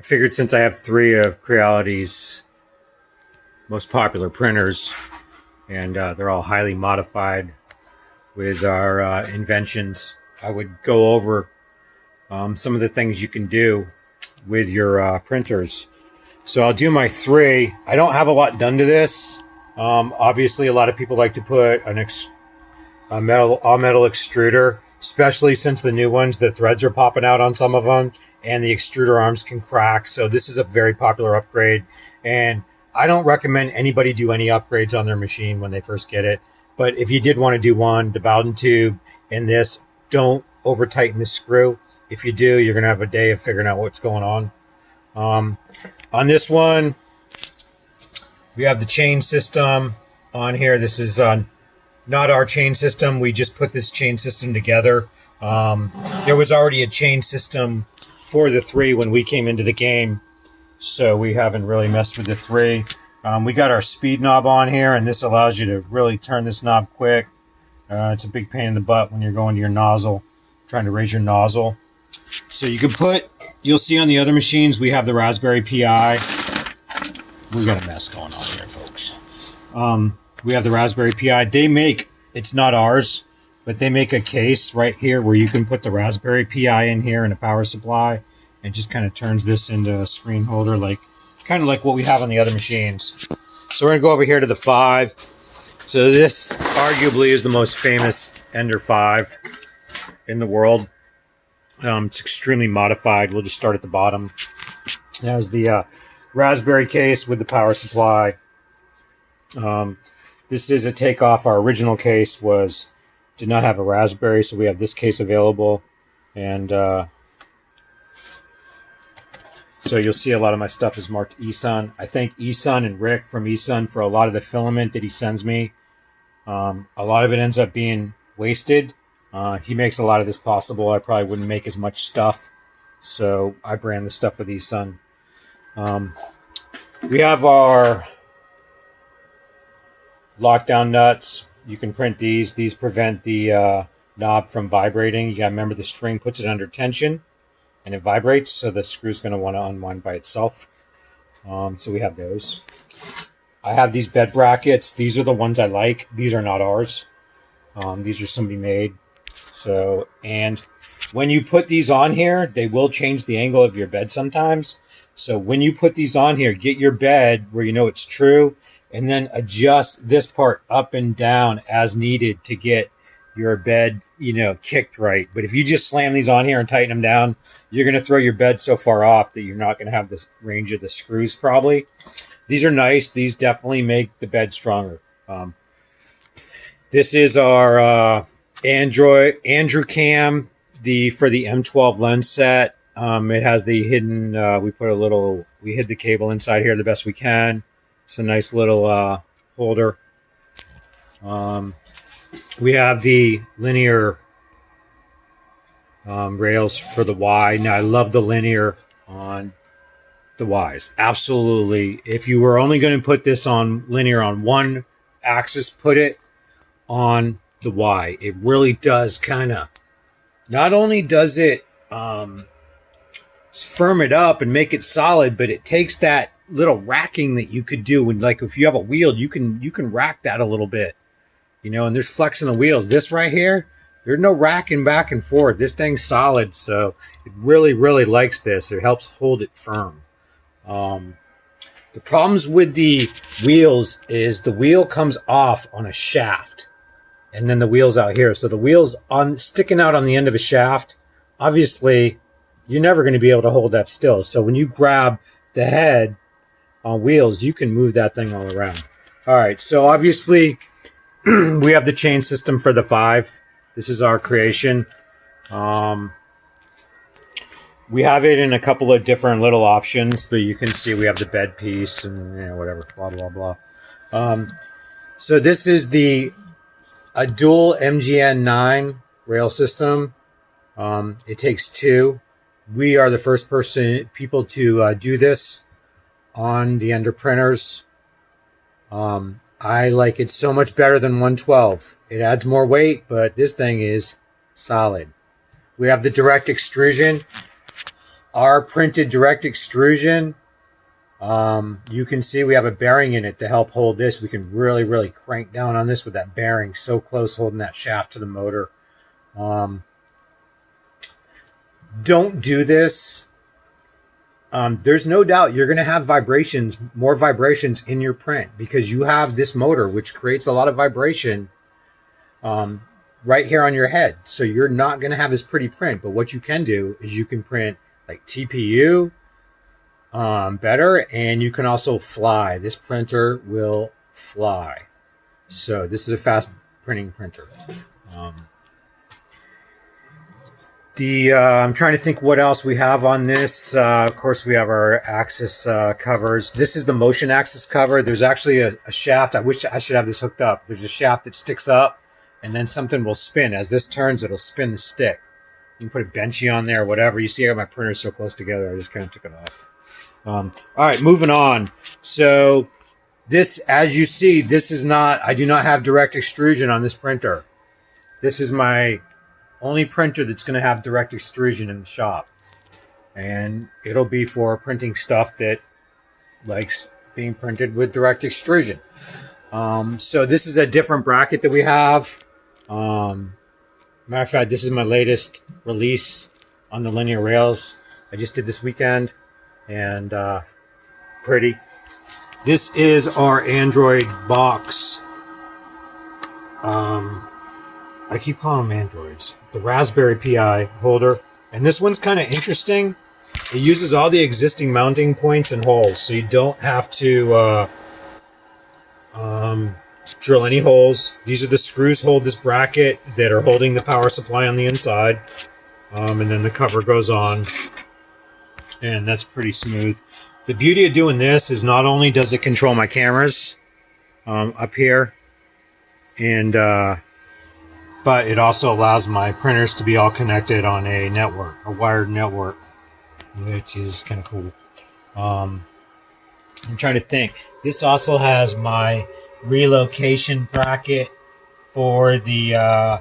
figured since I have 3 of Creality's most popular printers, and they're all highly modified with our inventions, I would go over some of the things you can do with your printers. So I'll do my 3. I don't have a lot done to this. Obviously, a lot of people like to put a metal extruder, especially since the new ones, the threads are popping out on some of them, and the extruder arms can crack. So this is a very popular upgrade, and I don't recommend anybody do any upgrades on their machine when they first get it. But if you did want to do one, the Bowden tube and this, don't over tighten the screw. If you do, you're going to have a day of figuring out what's going on. On this one, we have the chain system on here. This is not our chain system. We just put this chain system together. There was already a chain system for the 3 when we came into the game, so we haven't really messed with the 3. We got our speed knob on here, and this allows you to really turn this knob quick. It's a big pain in the butt when you're going to your nozzle, trying to raise your nozzle. So you can you'll see on the other machines, we have the Raspberry Pi. We got a mess going on here, folks. We have the Raspberry Pi. It's not ours, but they make a case right here where you can put the Raspberry Pi in here and a power supply, and just kind of turns this into a screen holder, kind of like what we have on the other machines. So we're going to go over here to the 5. So this arguably is the most famous Ender 5 in the world. It's extremely modified. We'll just start at the bottom. It has the Raspberry case with the power supply. This is a takeoff. Our original case did not have a Raspberry, so we have this case available. And so you'll see a lot of my stuff is marked eSun. I thank eSun and Rick from eSun for a lot of the filament that he sends me. A lot of it ends up being wasted. He makes a lot of this possible. I probably wouldn't make as much stuff, so I brand the stuff with eSun. We have our lockdown nuts. You can print these. These prevent the knob from vibrating. You gotta remember the string puts it under tension and it vibrates, so the screw's gonna want to unwind by itself. So we have those. I have these bed brackets. These are the ones I like. These are not ours. These are somebody made. So, and when you put these on here, they will change the angle of your bed sometimes. So when you put these on here, get your bed where you know it's true, and then adjust this part up and down as needed to get your bed, kicked right. But if you just slam these on here and tighten them down, you're going to throw your bed so far off that you're not going to have the range of the screws probably. These are nice. These definitely make the bed stronger. This is our Andrew Cam for the M12 lens set. It has the hidden, we hid the cable inside here the best we can. It's a nice little holder. We have the linear rails for the Y. Now I love the linear on the Ys. Absolutely. If you were only going to put this on linear on one axis, put it on the Y. It really does not only does it firm it up and make it solid, but it takes that little racking that you could do when, if you have a wheel, you can rack that a little bit, and there's flex in the wheels. This right here, there's no racking back and forth. This thing's solid, so it really, really likes this. It helps hold it firm. The problems with the wheels is the wheel comes off on a shaft, and then the wheel's out here. So the wheel's sticking out on the end of a shaft. Obviously, you're never going to be able to hold that still. So when you grab the head on wheels, you can move that thing all around. All right, so obviously we have the chain system for the 5. This is our creation. We have it in a couple of different little options, but you can see we have the bed piece and whatever, blah, blah, blah. So this is a dual MGN9 rail system. It takes 2. We are the first people to do this on the Ender printers. I like it so much better than 112. It adds more weight, but this thing is solid. We have the direct extrusion. our printed direct extrusion, you can see we have a bearing in it to help hold this. We can really crank down on this with that bearing so close, holding that shaft to the motor. Don't do this. There's no doubt you're going to have vibrations, more vibrations in your print, because you have this motor which creates a lot of vibration right here on your head. So you're not going to have this pretty print. But what you can do is you can print like TPU better, and you can also fly. This printer will fly. So this is a fast printing printer. I'm trying to think what else we have on this. Of course, we have our axis covers. This is the motion axis cover. There's actually a shaft. I wish I should have this hooked up. There's a shaft that sticks up, and then something will spin. As this turns, it'll spin the stick. You can put a benchy on there or whatever. You see, I got my printers so close together, I just kind of took it off. All right, moving on. So this, as you see, this is not, I do not have direct extrusion on this printer. This is my only printer that's going to have direct extrusion in the shop. And it'll be for printing stuff that likes being printed with direct extrusion. So this is a different bracket that we have. Matter of fact, this is my latest release on the linear rails. I just did this weekend, and pretty. This is our Android box. I keep calling them Androids. The Raspberry Pi holder. And this one's kind of interesting. It uses all the existing mounting points and holes, so you don't have to drill any holes. These are the screws hold this bracket that are holding the power supply on the inside. And then the cover goes on. And that's pretty smooth. The beauty of doing this is not only does it control my cameras up here, and but it also allows my printers to be all connected on a network, a wired network, which is kind of cool. I'm trying to think. This also has my relocation bracket for the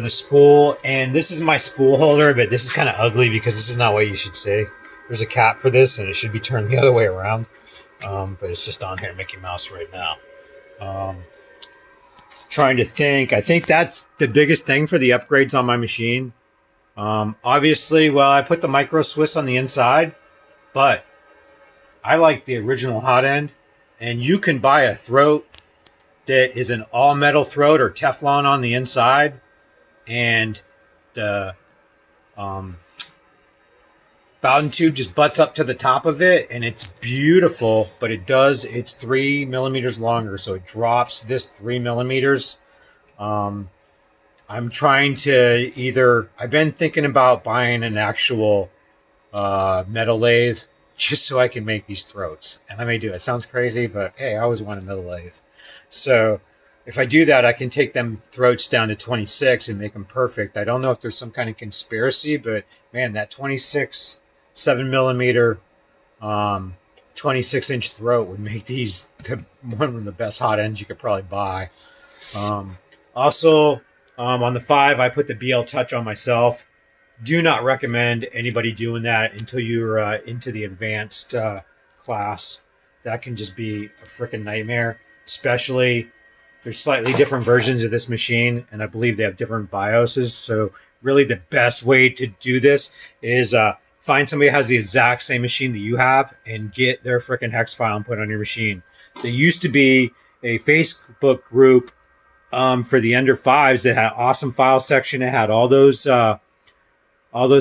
spool, and this is my spool holder, but this is kind of ugly because this is not what you should see. There's a cap for this, and it should be turned the other way around, but it's just on here, Mickey Mouse right now. Trying to think. I think that's the biggest thing for the upgrades on my machine. Obviously, well, I put the micro Swiss on the inside, but I like the original hot end, and you can buy a throat that is an all metal throat or Teflon on the inside, and the Bowden tube just butts up to the top of it, and it's beautiful, but it's 3 millimeters longer, so it drops this 3 millimeters. I'm trying to I've been thinking about buying an actual metal lathe just so I can make these throats, and I may do it. It sounds crazy, but hey, I always want a metal lathe. So if I do that, I can take them throats down to 26 and make them perfect. I don't know if there's some kind of conspiracy, but man, that 26 7 millimeter 26-inch throat would make these one of the best hot ends you could probably buy. Also, on the 5, I put the BL Touch on myself. Do not recommend anybody doing that until you're into the advanced class. That can just be a freaking nightmare. Especially, there's slightly different versions of this machine, and I believe they have different BIOSes. So really the best way to do this is find somebody who has the exact same machine that you have and get their freaking hex file and put it on your machine. There used to be a Facebook group for the Ender 5s that had awesome file section. It had all those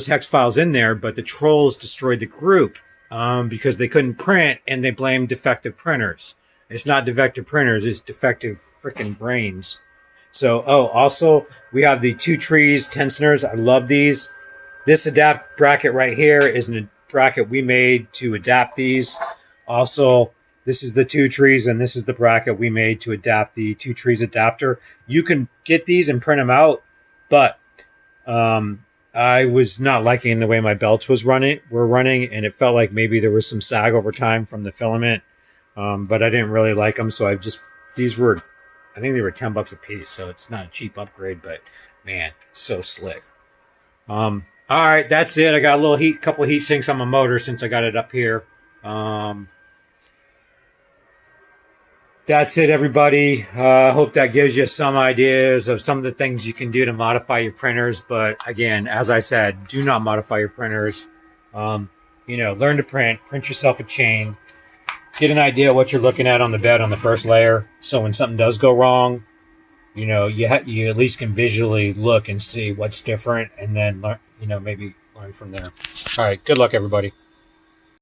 hex files in there, but the trolls destroyed the group because they couldn't print, and they blamed defective printers. It's not defective printers, it's defective freaking brains. So, also, we have the 2 trees tensioners. I love these. This adapt bracket right here is a bracket we made to adapt these. Also, this is the 2 trees, and this is the bracket we made to adapt the 2 trees adapter. You can get these and print them out, but I was not liking the way my belts were running, and it felt like maybe there was some sag over time from the filament, but I didn't really like them, so I think they were $10 a piece, so it's not a cheap upgrade, but man, so slick. All right, that's it. I got a little couple heat sinks on my motor since I got it up here. That's it, everybody. I hope that gives you some ideas of some of the things you can do to modify your printers. But again, as I said, do not modify your printers. Learn to print yourself a chain, get an idea of what you're looking at on the bed on the first layer. So when something does go wrong, you at least can visually look and see what's different, and then maybe learn from there. All right, good luck, everybody.